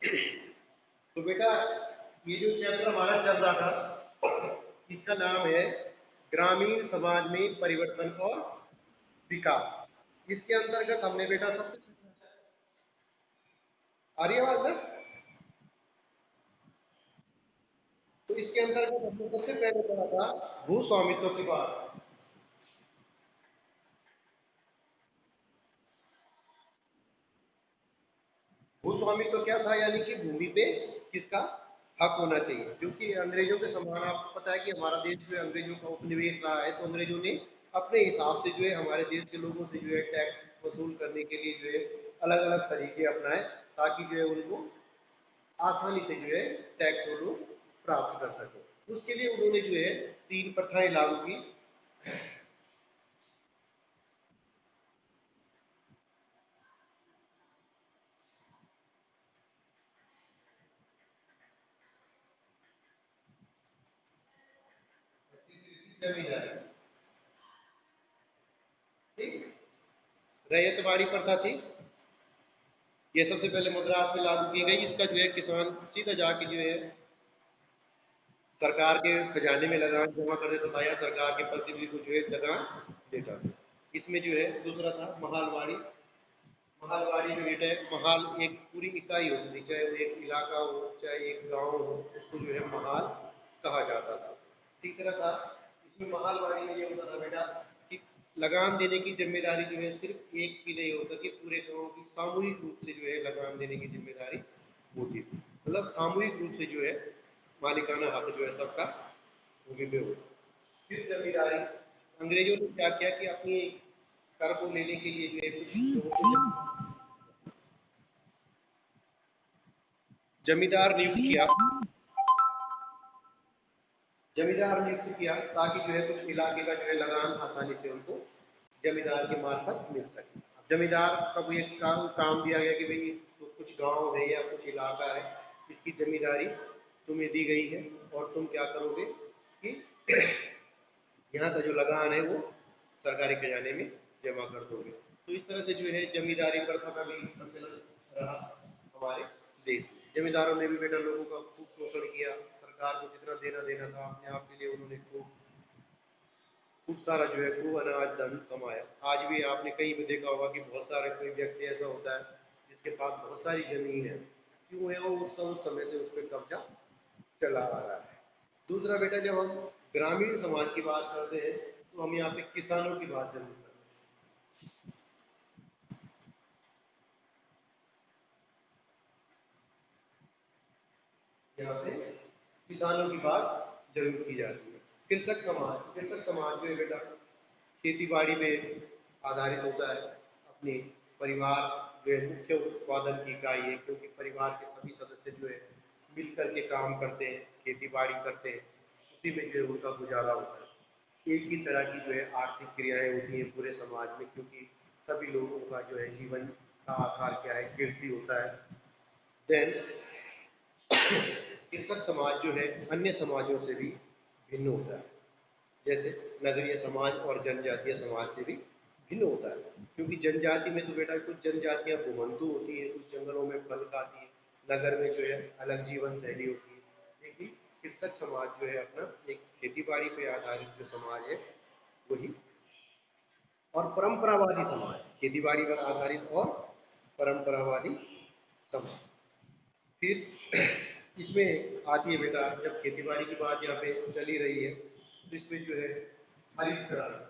तो बेटा ये जो चैप्टर हमारा चल रहा था इसका नाम है ग्रामीण समाज में परिवर्तन और विकास। इसके अंतर्गत हमने बेटा सबसे आ रही है आवाज ना? तो इसके अंतर्गत हमने सबसे पहले पढ़ा था भू स्वामित्व की बात। भूस्वामित्व क्या था, यानी कि भूमि पे किसका हक होना चाहिए, क्योंकि अंग्रेजों के समान आपको पता है कि हमारा देश जो है अंग्रेजों का उपनिवेश रहा है, तो अंग्रेजों ने अपने हिसाब से जो है हमारे देश के लोगों से जो है टैक्स वसूल करने के लिए जो है अलग अलग तरीके अपनाए, ताकि जो है उनको आसानी से जो है टैक्स वो लोग प्राप्त कर सके। उसके लिए उन्होंने जो है 3 प्रथाएं लागू की। जमींदारी, ठीक, रैयतवाड़ी प्रथा थी, ये सबसे पहले मद्रास में लागू की गई। इसका जो है किसान सीधा जाके जो है सरकार के खजाने में लगान जमा कर देता था या सरकार के प्रतिनिधि को जो है लगान देता था। इसमें जो है दूसरा था महालवाड़ी। महालवाड़ी में बेटा महाल एक पूरी इकाई होती थी, चाहे वो एक इलाका हो चाहे एक गांव हो, उसको जो है महाल कहा जाता था। तीसरा था, इसमें महालवाड़ी में ये होता था बेटा कि लगान देने की जिम्मेदारी जो है सिर्फ एक की नहीं होता कि पूरे गांव की सामूहिक रूप से जो है लगान देने की जिम्मेदारी होती थी। मतलब सामूहिक रूप से जो है मालिकाना हक जो है सबका भूमि पे हो। फिर जमींदारी, अंग्रेजों ने क्या किया कि अपनी कर को लेने के लिए जो है कुछ लोगों को जमींदार नियुक्त किया। जमींदार नियुक्त किया ताकि जो है कुछ इलाके का जो है लगान आसानी से उनको जमींदार के मार्फत मिल सके। अब जमींदार का कोई एक काम दिया गया कि भाई तो कुछ गांव है या कुछ इलाका है, इसकी जमींदारी तुम्हें दी गई है और तुम क्या करोगे कि यहाँ का जो लगान है वो सरकारी खजाने में जमा कर दोगे। तो इस तरह से जो है जमींदारी प्रथा का भी प्रचलन रहा हमारे देश में। जमींदारों ने भी बेटा लोगों का खूब शोषण किया, सरकार को जितना देना देना था अपने आप के लिए उन्होंने खूब खूब सारा जो है खूब अनाज धन कमाया। आज भी आपने कहीं भी देखा होगा कि बहुत सारे कोई व्यक्ति ऐसा होता है जिसके पास बहुत सारी जमीन है, क्यों है वो उसका उस समय से उस पर कब्जा चला आ रहा है। दूसरा बेटा जब हम ग्रामीण समाज की बात करते हैं तो हम यहाँ पे किसानों की बात जरूर करते हैं, यहाँ पे किसानों की बात जरूर की जाती है। कृषक समाज, कृषक समाज जो है बेटा खेती बाड़ी पे आधारित होता है। अपने परिवार जो है मुख्य उत्पादन की इकाई है, क्योंकि परिवार के सभी सदस्य जो है मिल करके काम करते हैं, खेती बाड़ी करते हैं, उसी में जो है उनका गुजारा होता है। एक ही तरह की जो है आर्थिक क्रियाएं होती हैं पूरे समाज में, क्योंकि सभी लोगों का जो है जीवन का आधार क्या है, कृषि होता है। देन कृषक समाज जो है अन्य समाजों से भी भिन्न होता है, जैसे नगरीय समाज और जनजातीय समाज से भी भिन्न होता है। क्योंकि जनजाति में तो बेटा कुछ जनजातियां घुमंतु होती हैं, कुछ जंगलों में फल खाती हैं, नगर में जो है अलग जीवन शैली होती है। लेकिन कृषक समाज जो है अपना एक खेती बाड़ी पे आधारित जो समाज है वही, और परंपरावादी समाज, खेती बाड़ी पर आधारित और परंपरावादी समाज। फिर इसमें आती है बेटा, जब खेती बाड़ी की बात यहाँ पे चली रही है तो इसमें जो है हरित क्रांति,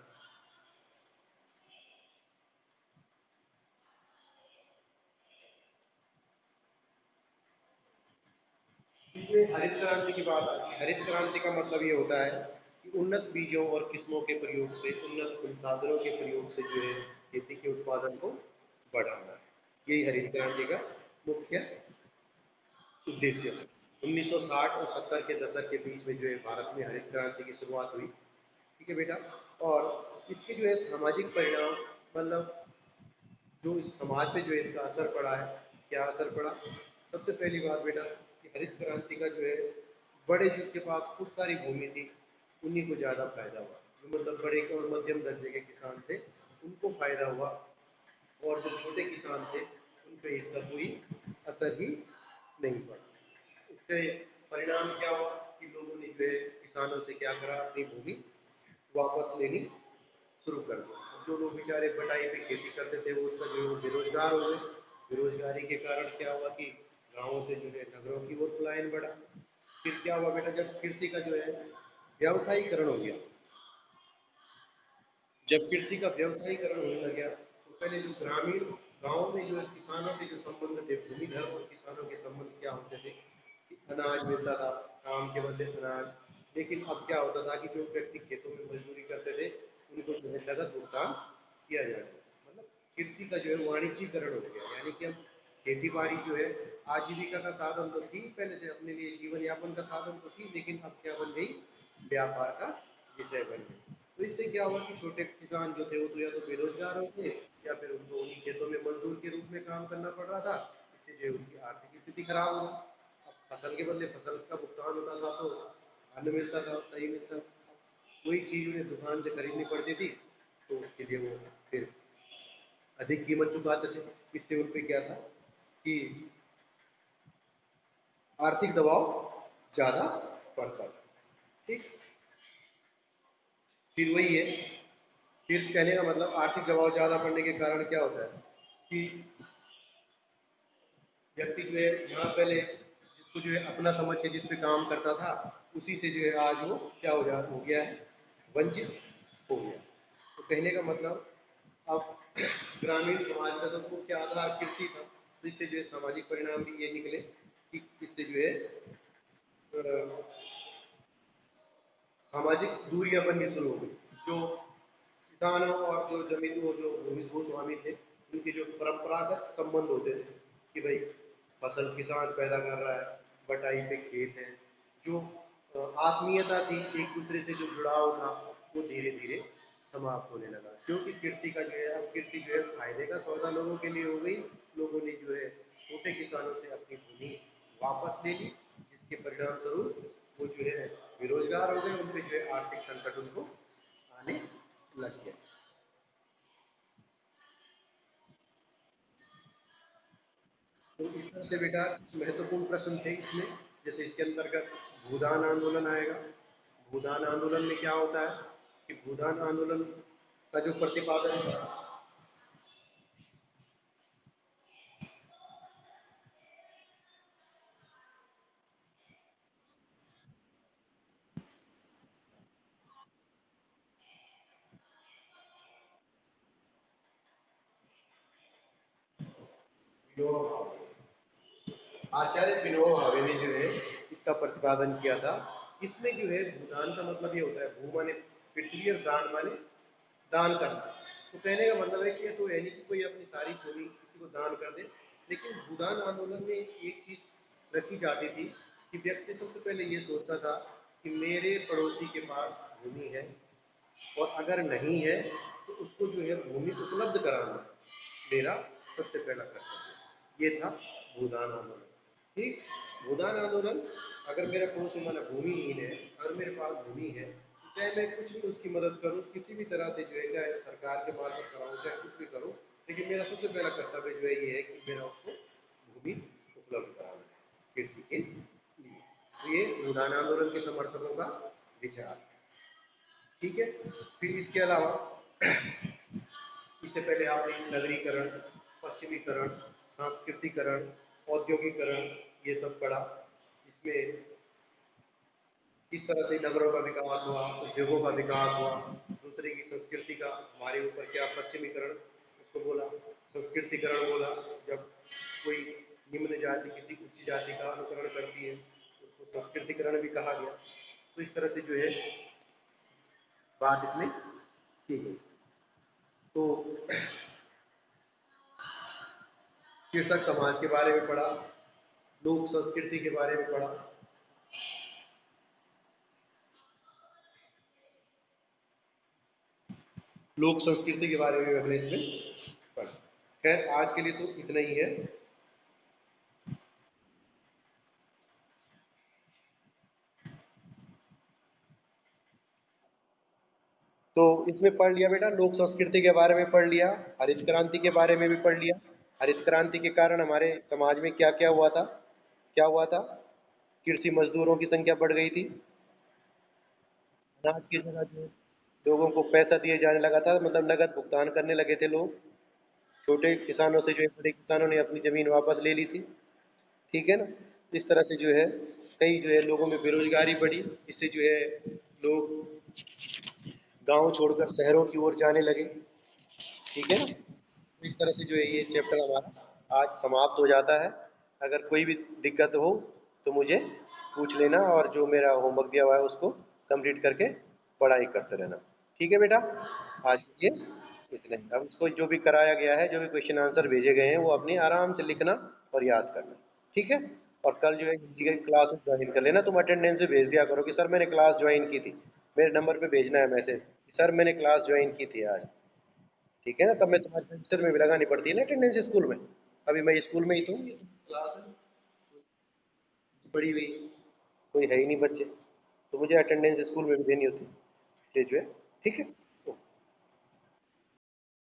इसमें हरित क्रांति की बात आती है। हरित क्रांति का मतलब ये होता है कि उन्नत बीजों और किस्मों के प्रयोग से, उन्नत संसाधनों के प्रयोग से जो है खेती के उत्पादन को बढ़ाना है। यही हरित क्रांति का मुख्य उद्देश्य है। 1960 और 70 के दशक के बीच में जो है भारत में हरित क्रांति की शुरुआत हुई। ठीक है बेटा, और इसके जो है सामाजिक परिणाम, मतलब जो इस समाज पे जो है इसका असर पड़ा है, क्या असर पड़ा? सबसे पहली बात बेटा कि हरित क्रांति का जो है बड़े जिसके पास खूब सारी भूमि थी उन्हीं को ज़्यादा फायदा हुआ, जो मतलब बड़े और मध्यम दर्जे के किसान थे उनको फायदा हुआ, और जो छोटे किसान थे उन पे इसका कोई असर ही नहीं पड़ा। इसके परिणाम क्या हुआ कि लोगों ने जो है किसानों से क्या करा, अपनी भूमि वापस लेनी शुरू कर दी। जो लोग बेचारे बटाई पे खेती करते थे वो उसका जो है वो बेरोजगार हो गए। बेरोजगारी के कारण क्या हुआ कि गाँवों से जो है नगरों की ओर पलायन बढ़ा। फिर क्या हुआ बेटा, जब कृषि का जो है व्यावसायीकरण हो गया, जब कृषि का व्यवसायीकरण होने लग गया तो पहले जो ग्रामीण गांव में जो है किसानों के जो संबंध थे, भूमिधर और किसानों के संबंध क्या होते थे कि अनाज मिलता था, काम के बदले अनाज। लेकिन अब क्या होता था कि जो व्यक्ति खेतों में मजदूरी करते थे उनको जो है नगद भुगतान किया जाता था। मतलब कृषि का जो है वाणिज्यीकरण हो गया, यानी कि अब खेती बाड़ी जो है आजीविका का साधन तो थी पहले से, अपने लिए जीवन यापन का साधन तो थी, लेकिन अब क्या बन गई, व्यापार का विषय बन गई। तो इससे क्या हुआ कि छोटे किसान जो थे वो तो या तो बेरोजगार हो गए या फिर उनको उन्हीं खेतों में मजदूर के रूप में काम करना पड़ रहा था। इससे जो है उनकी आर्थिक स्थिति खराब हो गई। अब फसल के बदले फसल का भुगतान होता था तो अन्न मिलता था, सही मिलता था। कोई चीज़ उन्हें दुकान से खरीदनी पड़ती थी तो उसके लिए वो फिर अधिक कीमत चुकाते थे। इससे उन पे क्या था कि आर्थिक दबाव ज़्यादा पड़ता था। ठीक, फिर वही है, फिर कहने का मतलब आर्थिक दबाव ज़्यादा पड़ने के कारण क्या होता है कि व्यक्ति जो है यहाँ पहले जिसको जो है अपना समझ के जिस पे काम करता था उसी से जो है आज वो क्या हो गया है, वंचित हो गया। तो कहने का मतलब अब ग्रामीण समाज का तो मुख्य आधार कृषि था, तो इससे जो है सामाजिक परिणाम भी ये निकले कि इससे जो है सामाजिक दूरियां बननी शुरू हो गई। जो किसानों और जो जमीन वो जो भू स्वामी थे उनके जो परंपरागत संबंध होते थे कि भाई फसल किसान पैदा कर रहा है, बटाई पे खेत है, जो आत्मीयता थी, एक दूसरे से जो जुड़ाव था वो धीरे धीरे समाप्त होने लगा। क्योंकि कृषि का जो है अब कृषि जो है फायदे का सौदा लोगों के लिए हो गई। लोगों ने जो है छोटे किसानों से अपनी भूमि वापस ले ली, जिसके परिणाम स्वरूप वो जो है बेरोजगार हो गए, उन पे जो है आर्थिक संकट उनको आने लग गया। तो इस तरह से बेटा कुछ महत्वपूर्ण प्रश्न थे इसमें, जैसे इसके अंतर्गत भूदान आंदोलन आएगा। भूदान आंदोलन में क्या होता है कि भूदान आंदोलन का जो प्रतिपादन है, आचार्य विनोबा भावे ने जो है इसका प्रतिपादन किया था। इसमें जो है भूदान का मतलब ये होता है, भू माने पृथ्वी और दान माने दान करना। तो कहने का मतलब है कि ये तो यानी कि कोई अपनी सारी भूमि किसी को दान कर दे। लेकिन भूदान आंदोलन में एक चीज रखी जाती थी कि व्यक्ति सबसे पहले ये सोचता था कि मेरे पड़ोसी के पास भूमि है और अगर नहीं है तो उसको जो है भूमि उपलब्ध कराना मेरा सबसे पहला कर्तव्य। ये था भूदान आंदोलन। ठीक, भूदान आंदोलन, अगर मेरा पड़ोसी माना भूमिहीन है, अगर मेरे पास भूमि है, चाहे मैं कुछ भी उसकी मदद करूं किसी भी तरह से, जो है चाहे सरकार के मार्फत कराऊं चाहे कुछ भी करूं, लेकिन मेरा सबसे पहला कर्तव्य जो है ये है कि मेरा उसको भूमि उपलब्ध कराना है कृषि के लिए। तो ये भूदान आंदोलन के समर्थकों का विचार। ठीक है, फिर इसके अलावा इससे पहले आपने नगरीकरण, पश्चिमीकरण, सांस्कृतिकरण, औद्योगिकरण ये सब पढ़ा। इसमें किस तरह से नगरों का विकास हुआ, उद्योगों का विकास हुआ, दूसरे की संस्कृति का हमारे ऊपर क्या पश्चिमीकरण उसको बोला, संस्कृतिकरण बोला, जब कोई निम्न जाति किसी उच्च जाति का अनुकरण करती है उसको संस्कृतिकरण भी कहा गया। तो इस तरह से जो है बात इसमें की गई। तो कृषक समाज के बारे में पढ़ा, लोक संस्कृति के बारे में पढ़ा, लोक संस्कृति के बारे में हमने इसमें पढ़ा। खैर आज के लिए तो इतना ही है। तो इसमें पढ़ लिया बेटा, लोक संस्कृति के बारे में पढ़ लिया, हरित क्रांति के बारे में भी पढ़ लिया, हरित क्रांति के कारण हमारे समाज में क्या क्या हुआ था, क्या हुआ था? कृषि मजदूरों की संख्या बढ़ गई थी, अनाज की जगह जो है लोगों को पैसा दिए जाने लगा था, मतलब नगद भुगतान करने लगे थे लोग। छोटे किसानों से जो है बड़े किसानों ने अपनी ज़मीन वापस ले ली थी। ठीक है ना? इस तरह से जो है कई जो है लोगों में बेरोजगारी बढ़ी, इससे जो है लोग गांव छोड़कर शहरों की ओर जाने लगे। ठीक है ना? तो इस तरह से जो है ये चैप्टर हमारा आज समाप्त हो जाता है। अगर कोई भी दिक्कत हो तो मुझे पूछ लेना, और जो मेरा होमवर्क दिया हुआ है उसको कंप्लीट करके पढ़ाई करते रहना। ठीक है बेटा? आज के लिए इतना ही। अब इसको जो भी कराया गया है, जो भी क्वेश्चन आंसर भेजे गए हैं, वो अपनी आराम से लिखना और याद करना। ठीक है? और कल जो है हिंदी की क्लास में ज्वाइन कर लेना। तुम अटेंडेंस में भेज दिया करो कि सर मैंने क्लास ज्वाइन की थी। मेरे नंबर पे भेजना है मैसेज, सर मैंने क्लास ज्वाइन की थी आज। ठीक है ना? तब मैं तुम्हारे रजिस्टर में भी लगानी पड़ती है ना अटेंडेंस स्कूल में। अभी मैं स्कूल में ही तो हूँ, ये क्लास है बड़ी हुई, कोई है ही नहीं बच्चे, तो मुझे अटेंडेंस स्कूल में भी देनी होती है, इसलिए जो है। ठीक है?